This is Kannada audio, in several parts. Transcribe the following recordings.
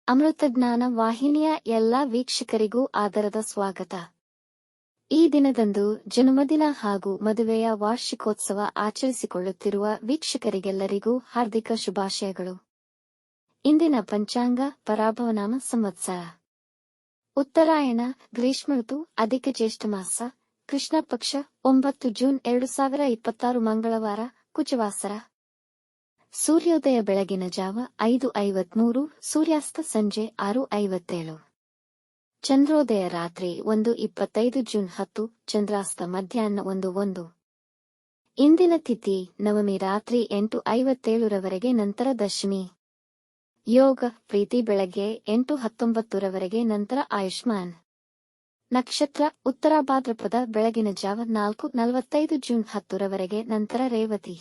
ಅಮೃತಜ್ಞಾನ ವಾಹಿನಿಯ ಎಲ್ಲಾ ವೀಕ್ಷಕರಿಗೂ ಆದರದ ಸ್ವಾಗತ. ಈ ದಿನದಂದು ಜನ್ಮದಿನ ಹಾಗೂ ಮದುವೆಯ ವಾರ್ಷಿಕೋತ್ಸವ ಆಚರಿಸಿಕೊಳ್ಳುತ್ತಿರುವ ವೀಕ್ಷಕರಿಗೆಲ್ಲರಿಗೂ ಹಾರ್ದಿಕ ಶುಭಾಶಯಗಳು. ಇಂದಿನ ಪಂಚಾಂಗ ಪರಾಭವನಾಮ ಸಂವತ್ಸರ ಉತ್ತರಾಯಣ ಗ್ರೀಷ್ಮ ಋತು ಅಧಿಕ ಜ್ಯೇಷ್ಠ ಮಾಸ ಕೃಷ್ಣ ಪಕ್ಷ 9 ಜೂನ್ 2026 ಮಂಗಳವಾರ ಕುಜವಾಸರ. ಸೂರ್ಯೋದಯ ಬೆಳಗಿನ ಜಾವ 5:53, ಸೂರ್ಯಾಸ್ತ ಸಂಜೆ 6:57. ಚಂದ್ರೋದಯ ರಾತ್ರಿ 1:25 ಜೂನ್ 10, ಚಂದ್ರಾಸ್ತ ಮಧ್ಯಾಹ್ನ 1:01. ಇಂದಿನ ತಿಥಿ ನವಮಿ ರಾತ್ರಿ 8:57 ರವರೆಗೆ, ನಂತರ ದಶಮಿ. ಯೋಗ ಪ್ರೀತಿ ಬೆಳಗ್ಗೆ 8:19 ರವರೆಗೆ, ನಂತರ ಆಯುಷ್ಮಾನ್. ನಕ್ಷತ್ರ ಉತ್ತರ ಭಾದ್ರಪದ ಬೆಳಗಿನ ಜಾವ 4:45 ಜೂನ್ 10 ರವರೆಗೆ, ನಂತರ ರೇವತಿ.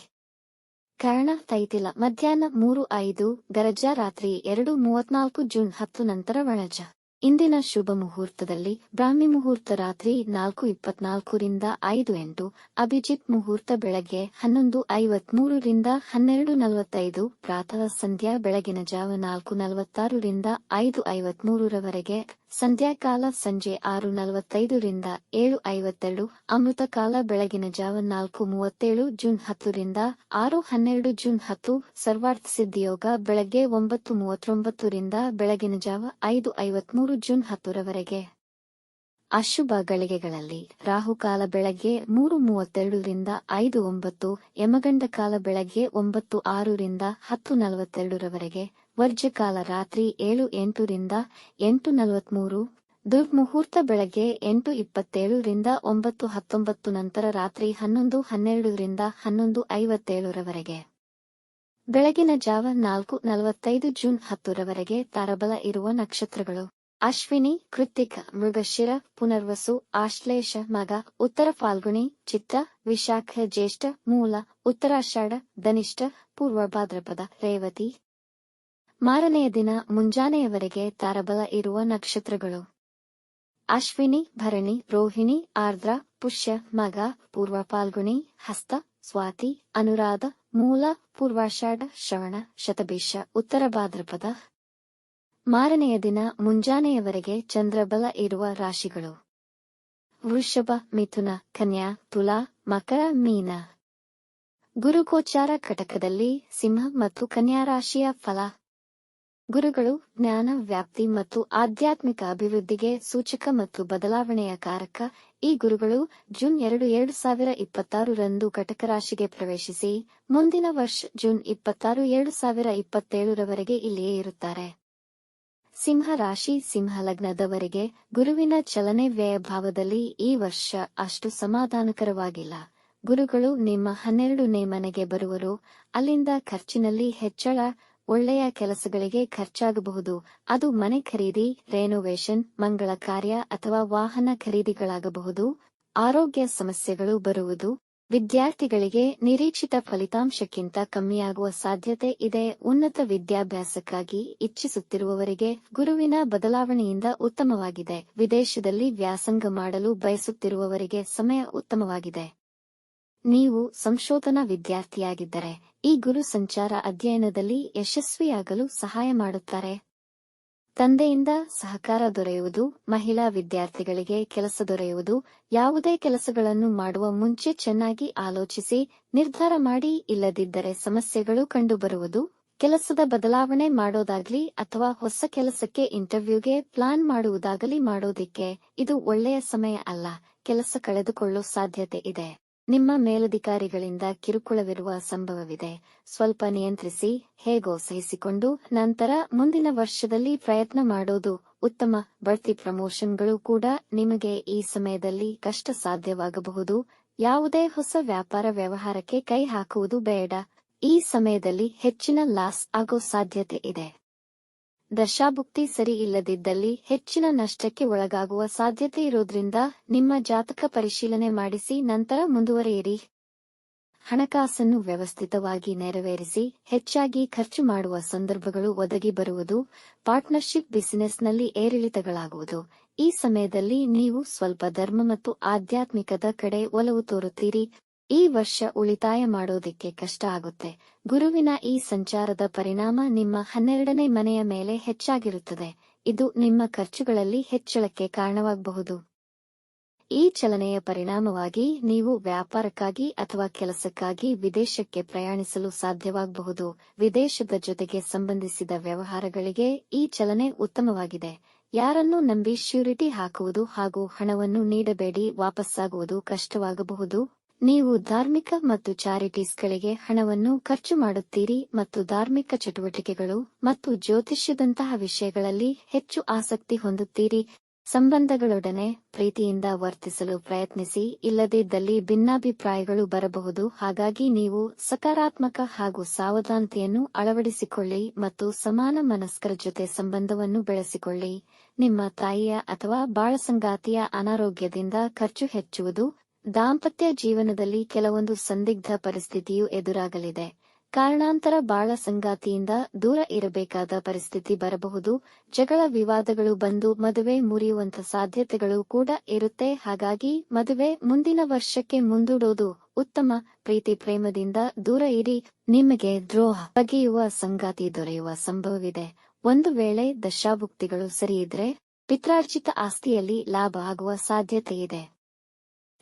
ಕರ್ಣ ತೈತಿಲ ಮಧ್ಯಾಹ್ನ 3:05, ಗರಜ ರಾತ್ರಿ 2:34 ಜೂನ್ 10 ನಂತರ ವಣಜ. ಇಂದಿನ ಶುಭ ಮುಹೂರ್ತದಲ್ಲಿ ಬ್ರಾಹ್ಮಿ ಮುಹೂರ್ತ ರಾತ್ರಿ 4:24 ರಿಂದ 5:08, ಅಭಿಜಿತ್ ಮುಹೂರ್ತ ಬೆಳಗ್ಗೆ 11:53 ರಿಂದ 12:45, ಪ್ರಾತಃ ಸಂಧ್ಯಾ ಬೆಳಗಿನ ಜಾವ 4:46 ರಿಂದ 5:53 ರವರೆಗೆ, ಸಂಧ್ಯಾಕಾಲ ಸಂಜೆ 6:45 ರಿಂದ 7:52, ಅಮೃತ ಕಾಲ ಬೆಳಗಿನ ಜಾವ 4:37 ಜೂನ್ 10 ರಿಂದ 6:12 ಜೂನ್ 10, ಸರ್ವಾರ್ಥ ಸಿದ್ಧಿಯೋಗ ಬೆಳಗ್ಗೆ 9:39 ರಿಂದ ಬೆಳಗಿನ ಜಾವ 5:53 ಜೂನ್ 10 ರವರೆಗೆ. ಅಶುಭ ಗಳಿಗೆಗಳಲ್ಲಿ ರಾಹುಕಾಲ ಬೆಳಗ್ಗೆ 3:32 ರಿಂದ 5:09, ಯಮಗಂಡ ಕಾಲ ಬೆಳಗ್ಗೆ 9:06 ರಿಂದ 10:42 ರವರೆಗೆ, ವರ್ಜ್ಯಕಾಲ ರಾತ್ರಿ 7:08 ರಿಂದ 8:43, ದುರ್ಮುಹೂರ್ತ ಬೆಳಗ್ಗೆ 8:27 ರಿಂದ 9:19, ನಂತರ ರಾತ್ರಿ 11:12 ರಿಂದ 11:57 ರವರೆಗೆ. ಬೆಳಗಿನ ಜಾವ 4:45 ಜೂನ್ 10 ರವರೆಗೆ ತಾರಬಲ ಇರುವ ನಕ್ಷತ್ರಗಳು: ಅಶ್ವಿನಿ, ಕೃತ್ತಿಕ, ಮೃಗಶಿರ, ಪುನರ್ವಸು, ಆಶ್ಲೇಷ, ಮಗ, ಉತ್ತರ ಫಾಲ್ಗುಣಿ, ಚಿತ್ರ, ವಿಶಾಖ, ಜ್ಯೇಷ್ಠ, ಮೂಲ, ಉತ್ತರಾಷಾಢ, ಧನಿಷ್ಠ, ಪೂರ್ವ ಭಾದ್ರಪದ, ರೇವತಿ. ಮಾರನೆಯ ದಿನ ಮುಂಜಾನೆಯವರೆಗೆ ತಾರಬಲ ಇರುವ ನಕ್ಷತ್ರಗಳು: ಅಶ್ವಿನಿ, ಭರಣಿ, ರೋಹಿಣಿ, ಆರ್ದ್ರ, ಪುಷ್ಯ, ಮಗ, ಪೂರ್ವ ಫಾಲ್ಗುಣಿ, ಹಸ್ತ, ಸ್ವಾತಿ, ಅನುರಾಧ, ಮೂಲ, ಪೂರ್ವಾಷಾಢ, ಶ್ರವಣ, ಶತಭಿಷ, ಉತ್ತರ ಭಾದ್ರಪದ. ಮಾರನೆಯ ದಿನ ಮುಂಜಾನೆಯವರೆಗೆ ಚಂದ್ರಬಲ ಇರುವ ರಾಶಿಗಳು: ವೃಷಭ, ಮಿಥುನ, ಕನ್ಯಾ, ತುಲಾ, ಮಕರ, ಮೀನ. ಗುರುಗೋಚಾರ ಕಟಕದಲ್ಲಿ ಸಿಂಹ ಮತ್ತು ಕನ್ಯಾ ರಾಶಿಯ ಫಲ. ಗುರುಗಳು ಜ್ಞಾನ ವ್ಯಾಪ್ತಿ ಮತ್ತು ಆಧ್ಯಾತ್ಮಿಕ ಅಭಿವೃದ್ಧಿಗೆ ಸೂಚಕ ಮತ್ತು ಬದಲಾವಣೆಯ ಕಾರಕ. ಈ ಗುರುಗಳು ಜೂನ್ 2, 2026 ರಂದು ಕಟಕ ರಾಶಿಗೆ ಪ್ರವೇಶಿಸಿ ಮುಂದಿನ ವರ್ಷ ಜೂನ್ 26, 2027 ರವರೆಗೆ ಇಲ್ಲಿಯೇ ಇರುತ್ತಾರೆ. ಸಿಂಹ ರಾಶಿ ಸಿಂಹ ಲಗ್ನದವರಿಗೆ ಗುರುವಿನ ಚಲನೆ ವ್ಯಯ ಭಾವದಲ್ಲಿ ಈ ವರ್ಷ ಅಷ್ಟು ಸಮಾಧಾನಕರವಾಗಿಲ್ಲ. ಗುರುಗಳು ನಿಮ್ಮ 12ನೇ ಮನೆಗೆ ಬರುವರು. ಅಲ್ಲಿಂದ ಖರ್ಚಿನಲ್ಲಿ ಹೆಚ್ಚಳ. ಒಳ್ಳೆಯ ಕೆಲಸಗಳಿಗೆ ಖರ್ಚಾಗಬಹುದು. ಅದು ಮನೆ ಖರೀದಿ, ರೆನೋವೇಷನ್, ಮಂಗಳ ಕಾರ್ಯ ಅಥವಾ ವಾಹನ ಖರೀದಿಗಳಾಗಬಹುದು. ಆರೋಗ್ಯ ಸಮಸ್ಯೆಗಳು ಬರುವುದು. ವಿದ್ಯಾರ್ಥಿಗಳಿಗೆ ನಿರೀಕ್ಷಿತ ಫಲಿತಾಂಶಕ್ಕಿಂತ ಕಮ್ಮಿಯಾಗುವ ಸಾಧ್ಯತೆ ಇದೆ. ಉನ್ನತ ವಿದ್ಯಾಭ್ಯಾಸಕ್ಕಾಗಿ ಇಚ್ಛಿಸುತ್ತಿರುವವರಿಗೆ ಗುರುವಿನ ಬದಲಾವಣೆಯಿಂದ ಉತ್ತಮವಾಗಿದೆ. ವಿದೇಶದಲ್ಲಿ ವ್ಯಾಸಂಗ ಮಾಡಲು ಬಯಸುತ್ತಿರುವವರಿಗೆ ಸಮಯ ಉತ್ತಮವಾಗಿದೆ. ನೀವು ಸಂಶೋಧನಾ ವಿದ್ಯಾರ್ಥಿಯಾಗಿದ್ದರೆ ಈ ಗುರು ಸಂಚಾರ ಅಧ್ಯಯನದಲ್ಲಿ ಯಶಸ್ವಿಯಾಗಲು ಸಹಾಯ ಮಾಡುತ್ತಾರೆ. ತಂದೆಯಿಂದ ಸಹಕಾರ ದೊರೆಯುವುದು. ಮಹಿಳಾ ವಿದ್ಯಾರ್ಥಿಗಳಿಗೆ ಕೆಲಸ ದೊರೆಯುವುದು. ಯಾವುದೇ ಕೆಲಸಗಳನ್ನು ಮಾಡುವ ಮುಂಚೆ ಚೆನ್ನಾಗಿ ಆಲೋಚಿಸಿ ನಿರ್ಧಾರ ಮಾಡಿ, ಇಲ್ಲದಿದ್ದರೆ ಸಮಸ್ಯೆಗಳು ಕಂಡುಬರುವುದು. ಕೆಲಸದ ಬದಲಾವಣೆ ಮಾಡೋದಾಗ್ಲಿ ಅಥವಾ ಹೊಸ ಕೆಲಸಕ್ಕೆ ಇಂಟರ್ವ್ಯೂಗೆ ಪ್ಲಾನ್ ಮಾಡುವುದಾಗಲಿ ಮಾಡೋದಿಕ್ಕೆ ಇದು ಒಳ್ಳೆಯ ಸಮಯ ಅಲ್ಲ. ಕೆಲಸ ಕಳೆದುಕೊಳ್ಳೋ ಸಾಧ್ಯತೆ ಇದೆ. ನಿಮ್ಮ ಮೇಲಧಿಕಾರಿಗಳಿಂದ ಕಿರುಕುಳವಿರುವ ಸಂಭವವಿದೆ. ಸ್ವಲ್ಪ ನಿಯಂತ್ರಿಸಿ, ಹೇಗೋ ಸಹಿಸಿಕೊಂಡು ನಂತರ ಮುಂದಿನ ವರ್ಷದಲ್ಲಿ ಪ್ರಯತ್ನ ಮಾಡೋದು ಉತ್ತಮ. ಬಡ್ತಿ ಪ್ರಮೋಷನ್ಗಳು ಕೂಡ ನಿಮಗೆ ಈ ಸಮಯದಲ್ಲಿ ಕಷ್ಟ ಸಾಧ್ಯವಾಗಬಹುದು. ಯಾವುದೇ ಹೊಸ ವ್ಯಾಪಾರ ವ್ಯವಹಾರಕ್ಕೆ ಕೈ ಹಾಕುವುದು ಬೇಡ. ಈ ಸಮಯದಲ್ಲಿ ಹೆಚ್ಚಿನ ಲಾಸ್ ಆಗೋ ಸಾಧ್ಯತೆ ಇದೆ. ದಶಾಭುಕ್ತಿ ಸರಿ ಇಲ್ಲದಿದ್ದಲ್ಲಿ ಹೆಚ್ಚಿನ ನಷ್ಟಕ್ಕೆ ಒಳಗಾಗುವ ಸಾಧ್ಯತೆ ಇರೋದ್ರಿಂದ ನಿಮ್ಮ ಜಾತಕ ಪರಿಶೀಲನೆ ಮಾಡಿಸಿ ನಂತರ ಮುಂದುವರಿಯಿರಿ. ಹಣಕಾಸನ್ನು ವ್ಯವಸ್ಥಿತವಾಗಿ ನೆರವೇರಿಸಿ ಹೆಚ್ಚಾಗಿ ಖರ್ಚು ಮಾಡುವ ಸಂದರ್ಭಗಳು ಒದಗಿ ಬರುವುದು. ಪಾರ್ಟ್ನರ್ಶಿಪ್ ಬಿಸಿನೆಸ್ನಲ್ಲಿ ಏರಿಳಿತಗಳಾಗುವುದು. ಈ ಸಮಯದಲ್ಲಿ ನೀವು ಸ್ವಲ್ಪ ಧರ್ಮ ಮತ್ತು ಆಧ್ಯಾತ್ಮಿಕದ ಕಡೆ ಒಲವು ತೋರುತ್ತೀರಿ. ಈ ವರ್ಷ ಉಳಿತಾಯ ಮಾಡೋದಿಕ್ಕೆ ಕಷ್ಟ ಆಗುತ್ತೆ. ಗುರುವಿನ ಈ ಸಂಚಾರದ ಪರಿಣಾಮ ನಿಮ್ಮ 12ನೇ ಮನೆಯ ಮೇಲೆ ಹೆಚ್ಚಾಗಿರುತ್ತದೆ. ಇದು ನಿಮ್ಮ ಖರ್ಚುಗಳಲ್ಲಿ ಹೆಚ್ಚಳಕ್ಕೆ ಕಾರಣವಾಗಬಹುದು. ಈ ಚಲನೆಯ ಪರಿಣಾಮವಾಗಿ ನೀವು ವ್ಯಾಪಾರಕ್ಕಾಗಿ ಅಥವಾ ಕೆಲಸಕ್ಕಾಗಿ ವಿದೇಶಕ್ಕೆ ಪ್ರಯಾಣಿಸಲು ಸಾಧ್ಯವಾಗಬಹುದು. ವಿದೇಶದ ಜೊತೆಗೆ ಸಂಬಂಧಿಸಿದ ವ್ಯವಹಾರಗಳಿಗೆ ಈ ಚಲನೆ ಉತ್ತಮವಾಗಿದೆ. ಯಾರನ್ನೂ ನಂಬಿ ಶ್ಯೂರಿಟಿ ಹಾಕುವುದು ಹಾಗೂ ಹಣವನ್ನು ನೀಡಬೇಡಿ, ವಾಪಸ್ಸಾಗುವುದು ಕಷ್ಟವಾಗಬಹುದು. ನೀವು ಧಾರ್ಮಿಕ ಮತ್ತು ಚಾರಿಟೀಸ್ಗಳಿಗೆ ಹಣವನ್ನು ಖರ್ಚು ಮಾಡುತ್ತೀರಿ ಮತ್ತು ಧಾರ್ಮಿಕ ಚಟುವಟಿಕೆಗಳು ಮತ್ತು ಜ್ಯೋತಿಷ್ಯದಂತಹ ವಿಷಯಗಳಲ್ಲಿ ಹೆಚ್ಚು ಆಸಕ್ತಿ ಹೊಂದುತ್ತೀರಿ. ಸಂಬಂಧಗಳೊಡನೆ ಪ್ರೀತಿಯಿಂದ ವರ್ತಿಸಲು ಪ್ರಯತ್ನಿಸಿ, ಇಲ್ಲದಿದ್ದಲ್ಲಿ ಭಿನ್ನಾಭಿಪ್ರಾಯಗಳು ಬರಬಹುದು. ಹಾಗಾಗಿ ನೀವು ಸಕಾರಾತ್ಮಕ ಹಾಗೂ ಸಾವಧಾನತೆಯನ್ನು ಅಳವಡಿಸಿಕೊಳ್ಳಿ ಮತ್ತು ಸಮಾನ ಮನಸ್ಕರ ಜೊತೆ ಸಂಬಂಧವನ್ನು ಬೆಳೆಸಿಕೊಳ್ಳಿ. ನಿಮ್ಮ ತಾಯಿಯ ಅಥವಾ ಬಾಳಸಂಗಾತಿಯ ಅನಾರೋಗ್ಯದಿಂದ ಖರ್ಚು ಹೆಚ್ಚುವುದು. ದಾಂಪತ್ಯ ಜೀವನದಲ್ಲಿ ಕೆಲವೊಂದು ಸಂದಿಗ್ಧ ಪರಿಸ್ಥಿತಿಯು ಎದುರಾಗಲಿದೆ. ಕಾರಣಾಂತರ ಬಾಳ ಸಂಗಾತಿಯಿಂದ ದೂರ ಇರಬೇಕಾದ ಪರಿಸ್ಥಿತಿ ಬರಬಹುದು. ಜಗಳ ವಿವಾದಗಳು ಬಂದು ಮದುವೆ ಮುರಿಯುವಂತ ಸಾಧ್ಯತೆಗಳು ಕೂಡ ಇರುತ್ತೆ. ಹಾಗಾಗಿ ಮದುವೆ ಮುಂದಿನ ವರ್ಷಕ್ಕೆ ಮುಂದೂಡೋದು ಉತ್ತಮ. ಪ್ರೀತಿ ಪ್ರೇಮದಿಂದ ದೂರ ಇರಿ. ನಿಮಗೆ ದ್ರೋಹ ಬಗೆಯುವ ಸಂಗಾತಿ ದೊರೆಯುವ ಸಂಭವವಿದೆ. ಒಂದು ವೇಳೆ ದಶಾಭುಕ್ತಿಗಳು ಸರಿಯಿದ್ರೆ ಪಿತ್ರಾರ್ಜಿತ ಆಸ್ತಿಯಲ್ಲಿ ಲಾಭ ಆಗುವ ಸಾಧ್ಯತೆಯಿದೆ.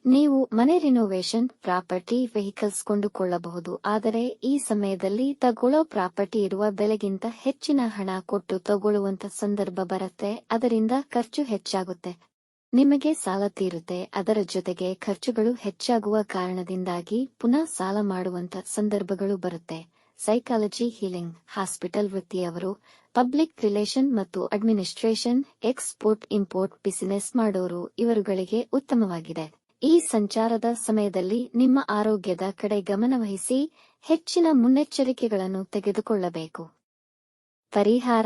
ನೀವು ಮನೆ ರಿನೋವೇಷನ್, ಪ್ರಾಪರ್ಟಿ, ವೆಹಿಕಲ್ಸ್ ಕೊಂಡುಕೊಳ್ಳಬಹುದು. ಆದರೆ ಈ ಸಮಯದಲ್ಲಿ ತಗೊಳ್ಳೋ ಪ್ರಾಪರ್ಟಿ ಇರುವ ಬೆಲೆಗಿಂತ ಹೆಚ್ಚಿನ ಹಣ ಕೊಟ್ಟು ತಗೊಳ್ಳುವಂತ ಸಂದರ್ಭ ಬರುತ್ತೆ. ಅದರಿಂದ ಖರ್ಚು ಹೆಚ್ಚಾಗುತ್ತೆ. ನಿಮಗೆ ಸಾಲ ತೀರುತ್ತೆ. ಅದರ ಜೊತೆಗೆ ಖರ್ಚುಗಳು ಹೆಚ್ಚಾಗುವ ಕಾರಣದಿಂದಾಗಿ ಪುನಃ ಸಾಲ ಮಾಡುವಂತ ಸಂದರ್ಭಗಳು ಬರುತ್ತೆ. ಸೈಕಾಲಜಿ, ಹೀಲಿಂಗ್, ಹಾಸ್ಪಿಟಲ್ ವೃತ್ತಿಯವರು, ಪಬ್ಲಿಕ್ ರಿಲೇಷನ್ ಮತ್ತು ಅಡ್ಮಿನಿಸ್ಟ್ರೇಷನ್, ಎಕ್ಸ್ಪೋರ್ಟ್ ಇಂಪೋರ್ಟ್ ಬಿಸಿನೆಸ್ ಮಾಡೋರು ಇವರುಗಳಿಗೆ ಉತ್ತಮವಾಗಿದೆ. ಈ ಸಂಚಾರದ ಸಮಯದಲ್ಲಿ ನಿಮ್ಮ ಆರೋಗ್ಯದ ಕಡೆ ಗಮನವಹಿಸಿ ಹೆಚ್ಚಿನ ಮುನ್ನೆಚ್ಚರಿಕೆಗಳನ್ನು ತೆಗೆದುಕೊಳ್ಳಬೇಕು. ಪರಿಹಾರ: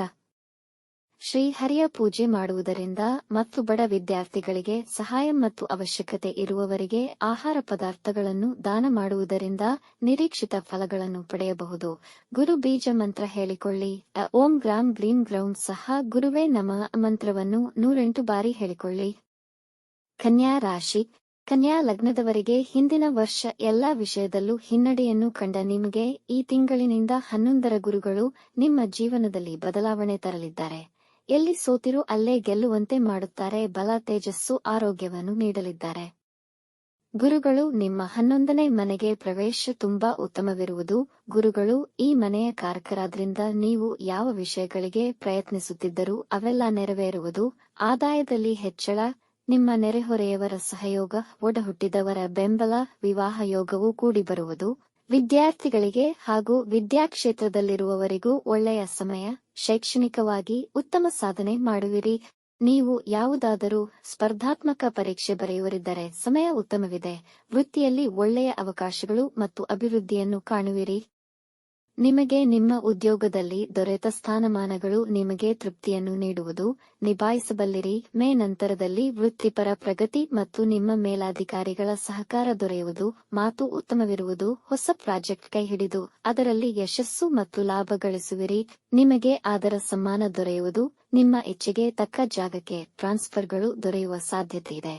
ಶ್ರೀಹರಿಯ ಪೂಜೆ ಮಾಡುವುದರಿಂದ ಮತ್ತು ಬಡ ವಿದ್ಯಾರ್ಥಿಗಳಿಗೆ ಸಹಾಯ ಮತ್ತು ಅವಶ್ಯಕತೆ ಇರುವವರಿಗೆ ಆಹಾರ ಪದಾರ್ಥಗಳನ್ನು ದಾನ ಮಾಡುವುದರಿಂದ ನಿರೀಕ್ಷಿತ ಫಲಗಳನ್ನು ಪಡೆಯಬಹುದು. ಗುರು ಬೀಜ ಮಂತ್ರ ಹೇಳಿಕೊಳ್ಳಿ. ಓಂ ಗ್ರಾಂ ಗ್ರೀನ್ ಗ್ರೌಂಡ್ ಸಹ ಗುರುವೇ ನಮಃ ಮಂತ್ರವನ್ನು 108 ಬಾರಿ ಹೇಳಿಕೊಳ್ಳಿ. ಕನ್ಯಾ ರಾಶಿ: ಕನ್ಯಾ ಲಗ್ನದವರಿಗೆ ಹಿಂದಿನ ವರ್ಷ ಎಲ್ಲಾ ವಿಷಯದಲ್ಲೂ ಹಿನ್ನಡೆಯನ್ನು ಕಂಡ ನಿಮಗೆ ಈ ತಿಂಗಳಿನಿಂದ 11ರ ಗುರುಗಳು ನಿಮ್ಮ ಜೀವನದಲ್ಲಿ ಬದಲಾವಣೆ ತರಲಿದ್ದಾರೆ. ಎಲ್ಲಿ ಸೋತಿರೋ ಅಲ್ಲೇ ಗೆಲ್ಲುವಂತೆ ಮಾಡುತ್ತಾರೆ. ಬಲ, ತೇಜಸ್ಸು, ಆರೋಗ್ಯವನ್ನು ನೀಡಲಿದ್ದಾರೆ. ಗುರುಗಳು ನಿಮ್ಮ 11ನೇ ಮನೆಗೆ ಪ್ರವೇಶ ತುಂಬಾ ಉತ್ತಮವಿರುವುದು. ಗುರುಗಳು ಈ ಮನೆಯ ಕಾರಕರಾದ್ರಿಂದ ನೀವು ಯಾವ ವಿಷಯಗಳಿಗೆ ಪ್ರಯತ್ನಿಸುತ್ತಿದ್ದರೂ ಅವೆಲ್ಲ ನೆರವೇರುವುದು. ಆದಾಯದಲ್ಲಿ ಹೆಚ್ಚಳ, ನಿಮ್ಮ ನೆರೆಹೊರೆಯವರ ಸಹಯೋಗ, ಒಡಹುಟ್ಟಿದವರ ಬೆಂಬಲ, ವಿವಾಹ ಯೋಗವೂ ಕೂಡಿ ಬರುವುದು. ವಿದ್ಯಾರ್ಥಿಗಳಿಗೆ ಹಾಗೂ ವಿದ್ಯಾಕ್ಷೇತ್ರದಲ್ಲಿರುವವರಿಗೂ ಒಳ್ಳೆಯ ಸಮಯ. ಶೈಕ್ಷಣಿಕವಾಗಿ ಉತ್ತಮ ಸಾಧನೆ ಮಾಡುವಿರಿ. ನೀವು ಯಾವುದಾದರೂ ಸ್ಪರ್ಧಾತ್ಮಕ ಪರೀಕ್ಷೆ ಬರೆಯುವರಿದ್ದರೆ ಸಮಯ ಉತ್ತಮವಿದೆ. ವೃತ್ತಿಯಲ್ಲಿ ಒಳ್ಳೆಯ ಅವಕಾಶಗಳು ಮತ್ತು ಅಭಿವೃದ್ಧಿಯನ್ನು ಕಾಣುವಿರಿ. ನಿಮಗೆ ನಿಮ್ಮ ಉದ್ಯೋಗದಲ್ಲಿ ದೊರೆತ ಸ್ಥಾನಮಾನಗಳು ನಿಮಗೆ ತೃಪ್ತಿಯನ್ನು ನೀಡುವುದು. ನಿಭಾಯಿಸಬಲ್ಲಿರಿ. ಮೇ ನಂತರದಲ್ಲಿ ವೃತ್ತಿಪರ ಪ್ರಗತಿ ಮತ್ತು ನಿಮ್ಮ ಮೇಲಾಧಿಕಾರಿಗಳ ಸಹಕಾರ ದೊರೆಯುವುದು. ಮಾತು ಉತ್ತಮವಿರುವುದು. ಹೊಸ ಪ್ರಾಜೆಕ್ಟ್ ಕೈ ಹಿಡಿದು ಅದರಲ್ಲಿ ಯಶಸ್ಸು ಮತ್ತು ಲಾಭ ಗಳಿಸುವಿರಿ. ನಿಮಗೆ ಆದರ ಸಮ್ಮಾನ ದೊರೆಯುವುದು. ನಿಮ್ಮ ಇಚ್ಛೆಗೆ ತಕ್ಕ ಜಾಗಕ್ಕೆ ಟ್ರಾನ್ಸ್ಫರ್ಗಳು ದೊರೆಯುವ ಸಾಧ್ಯತೆಯಿದೆ.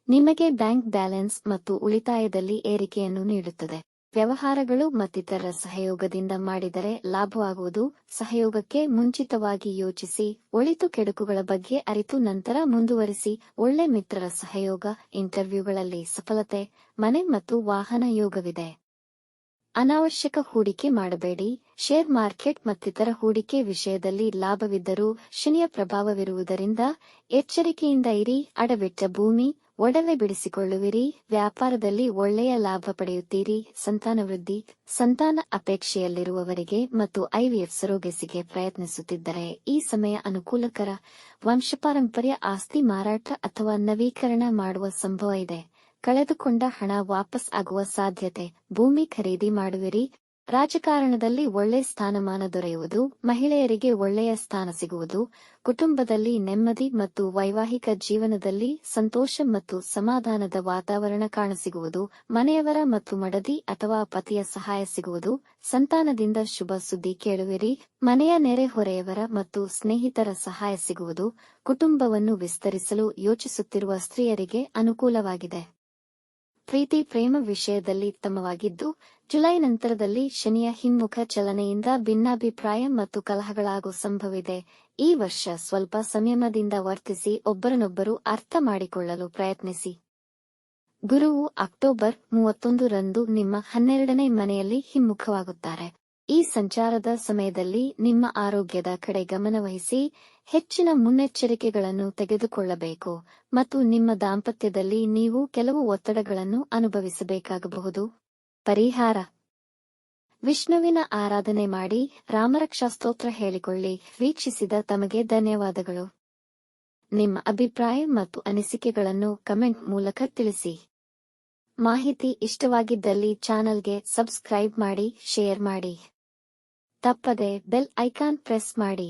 ನಿಮಗೆ ಬ್ಯಾಂಕ್ ಬ್ಯಾಲೆನ್ಸ್ ಮತ್ತು ಉಳಿತಾಯದಲ್ಲಿ ಏರಿಕೆಯನ್ನು ನೀಡುತ್ತದೆ. ವ್ಯವಹಾರಗಳು ಮತ್ತಿತರರ ಸಹಯೋಗದಿಂದ ಮಾಡಿದರೆ ಲಾಭವಾಗುವುದು. ಸಹಯೋಗಕ್ಕೆ ಮುಂಚಿತವಾಗಿ ಯೋಚಿಸಿ, ಒಳಿತು ಕೆಡುಕುಗಳ ಬಗ್ಗೆ ಅರಿತು ನಂತರ ಮುಂದುವರಿಸಿ. ಒಳ್ಳೆ ಮಿತ್ರರ ಸಹಯೋಗ, ಇಂಟರ್ವ್ಯೂಗಳಲ್ಲಿ ಸಫಲತೆ, ಮನೆ ಮತ್ತು ವಾಹನ ಯೋಗವಿದೆ. ಅನಾವಶ್ಯಕ ಹೂಡಿಕೆ ಮಾಡಬೇಡಿ. ಶೇರ್ ಮಾರ್ಕೆಟ್ ಮತ್ತಿತರ ಹೂಡಿಕೆ ವಿಷಯದಲ್ಲಿ ಲಾಭವಿದ್ದರೂ ಶನಿಯ ಪ್ರಭಾವವಿರುವುದರಿಂದ ಎಚ್ಚರಿಕೆಯಿಂದ ಇರಿ. ಅಡವಿಟ್ಟ ಭೂಮಿ, ಒಡವೆ ಬಿಡಿಸಿಕೊಳ್ಳುವಿರಿ. ವ್ಯಾಪಾರದಲ್ಲಿ ಒಳ್ಳೆಯ ಲಾಭ ಪಡೆಯುತ್ತೀರಿ. ಸಂತಾನವೃದ್ಧಿ, ಸಂತಾನ ಅಪೇಕ್ಷೆಯಲ್ಲಿರುವವರಿಗೆ ಮತ್ತು ಐವಿಎಫ್ ಸರೋಗೆಸಿಗೆ ಪ್ರಯತ್ನಿಸುತ್ತಿದ್ದರೆ ಈ ಸಮಯ ಅನುಕೂಲಕರ. ವಂಶಪಾರಂಪರ್ಯ ಆಸ್ತಿ ಮಾರಾಟ ಅಥವಾ ನವೀಕರಣ ಮಾಡುವ ಸಂಭವ ಇದೆ. ಕಳೆದುಕೊಂಡ ಹಣ ವಾಪಸ್ ಆಗುವ ಸಾಧ್ಯತೆ. ಭೂಮಿ ಖರೀದಿ ಮಾಡುವಿರಿ. ರಾಜಕಾರಣದಲ್ಲಿ ಒಳ್ಳೆ ಸ್ಥಾನಮಾನ ದೊರೆಯುವುದು. ಮಹಿಳೆಯರಿಗೆ ಒಳ್ಳೆಯ ಸ್ಥಾನ ಸಿಗುವುದು. ಕುಟುಂಬದಲ್ಲಿ ನೆಮ್ಮದಿ ಮತ್ತು ವೈವಾಹಿಕ ಜೀವನದಲ್ಲಿ ಸಂತೋಷ ಮತ್ತು ಸಮಾಧಾನದ ವಾತಾವರಣ ಕಾಣಸಿಗುವುದು. ಮನೆಯವರ ಮತ್ತು ಮಡದಿ ಅಥವಾ ಪತಿಯ ಸಹಾಯ ಸಿಗುವುದು. ಸಂತಾನದಿಂದ ಶುಭ ಸುದ್ದಿ ಕೇಳುವಿರಿ. ಮನೆಯ ನೆರೆಹೊರೆಯವರ ಮತ್ತು ಸ್ನೇಹಿತರ ಸಹಾಯ ಸಿಗುವುದು. ಕುಟುಂಬವನ್ನು ವಿಸ್ತರಿಸಲು ಯೋಚಿಸುತ್ತಿರುವ ಸ್ತ್ರೀಯರಿಗೆ ಅನುಕೂಲವಾಗಿದೆ. ಪ್ರೀತಿ ಪ್ರೇಮ ವಿಷಯದಲ್ಲಿ ಉತ್ತಮವಾಗಿದ್ದು, ಜುಲೈ ನಂತರದಲ್ಲಿ ಶನಿಯ ಹಿಮ್ಮುಖ ಚಲನೆಯಿಂದ ಭಿನ್ನಾಭಿಪ್ರಾಯ ಮತ್ತು ಕಲಹಗಳಾಗುವ ಸಂಭವವಿದೆ. ಈ ವರ್ಷ ಸ್ವಲ್ಪ ಸಂಯಮದಿಂದ ವರ್ತಿಸಿ ಒಬ್ಬರನ್ನೊಬ್ಬರು ಅರ್ಥ ಮಾಡಿಕೊಳ್ಳಲು ಪ್ರಯತ್ನಿಸಿ. ಗುರುವು ಅಕ್ಟೋಬರ್ 31ರಂದು ನಿಮ್ಮ 12ನೇ ಮನೆಯಲ್ಲಿ ಹಿಮ್ಮುಖವಾಗುತ್ತಾರೆ. ಈ ಸಂಚಾರದ ಸಮಯದಲ್ಲಿ ನಿಮ್ಮ ಆರೋಗ್ಯದ ಕಡೆ ಗಮನವಹಿಸಿ ಹೆಚ್ಚಿನ ಮುನ್ನೆಚ್ಚರಿಕೆಗಳನ್ನು ತೆಗೆದುಕೊಳ್ಳಬೇಕು ಮತ್ತು ನಿಮ್ಮ ದಾಂಪತ್ಯದಲ್ಲಿ ನೀವು ಕೆಲವು ಒತ್ತಡಗಳನ್ನು ಅನುಭವಿಸಬೇಕಾಗಬಹುದು. ಪರಿಹಾರ: ವಿಷ್ಣುವಿನ ಆರಾಧನೆ ಮಾಡಿ, ರಾಮರಕ್ಷಾ ಸ್ತೋತ್ರ ಹೇಳಿಕೊಳ್ಳಿ. ವೀಕ್ಷಿಸಿದ ತಮಗೆ ಧನ್ಯವಾದಗಳು. ನಿಮ್ಮ ಅಭಿಪ್ರಾಯ ಮತ್ತು ಅನಿಸಿಕೆಗಳನ್ನು ಕಮೆಂಟ್ ಮೂಲಕ ತಿಳಿಸಿ. ಮಾಹಿತಿ ಇಷ್ಟವಾಗಿದ್ದಲ್ಲಿ ಚಾನಲ್ಗೆ ಸಬ್ಸ್ಕ್ರೈಬ್ ಮಾಡಿ, ಶೇರ್ ಮಾಡಿ. ತಪ್ಪದೆ ಬೆಲ್ ಐಕಾನ್ ಪ್ರೆಸ್ ಮಾಡಿ.